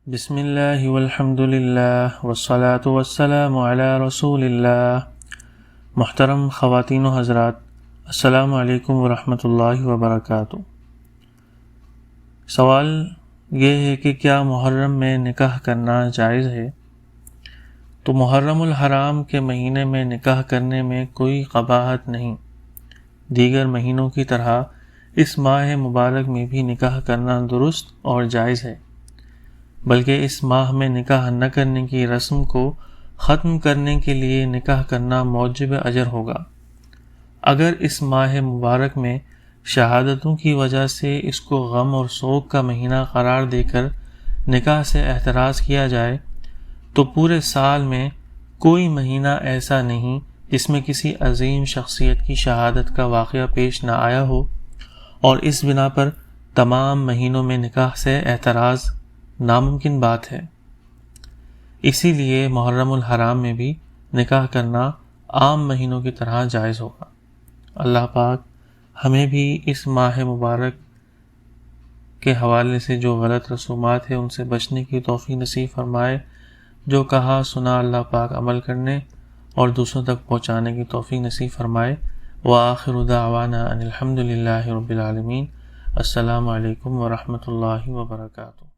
بسم اللہ والحمد للہ والصلاة والسلام علی رسول اللہ۔ محترم خواتین و حضرات، السلام علیکم ورحمۃ اللہ وبرکاتہ۔ سوال یہ ہے کہ کیا محرم میں نکاح کرنا جائز ہے؟ تو محرم الحرام کے مہینے میں نکاح کرنے میں کوئی قباحت نہیں۔ دیگر مہینوں کی طرح اس ماہ مبارک میں بھی نکاح کرنا درست اور جائز ہے، بلکہ اس ماہ میں نکاح نہ کرنے کی رسم کو ختم کرنے کے لیے نکاح کرنا موجب اجر ہوگا۔ اگر اس ماہ مبارک میں شہادتوں کی وجہ سے اس کو غم اور سوگ کا مہینہ قرار دے کر نکاح سے احتراز کیا جائے تو پورے سال میں کوئی مہینہ ایسا نہیں جس میں کسی عظیم شخصیت کی شہادت کا واقعہ پیش نہ آیا ہو، اور اس بنا پر تمام مہینوں میں نکاح سے احتراز ناممکن بات ہے۔ اسی لیے محرم الحرام میں بھی نکاح کرنا عام مہینوں کی طرح جائز ہوگا۔ اللہ پاک ہمیں بھی اس ماہ مبارک کے حوالے سے جو غلط رسومات ہیں ان سے بچنے کی توفیق نصیب فرمائے، جو کہا سنا اللہ پاک عمل کرنے اور دوسروں تک پہنچانے کی توفیق نصیب فرمائے۔ وآخر دعوانا ان الحمد للہ رب العالمین۔ السلام علیکم ورحمۃ اللہ وبرکاتہ۔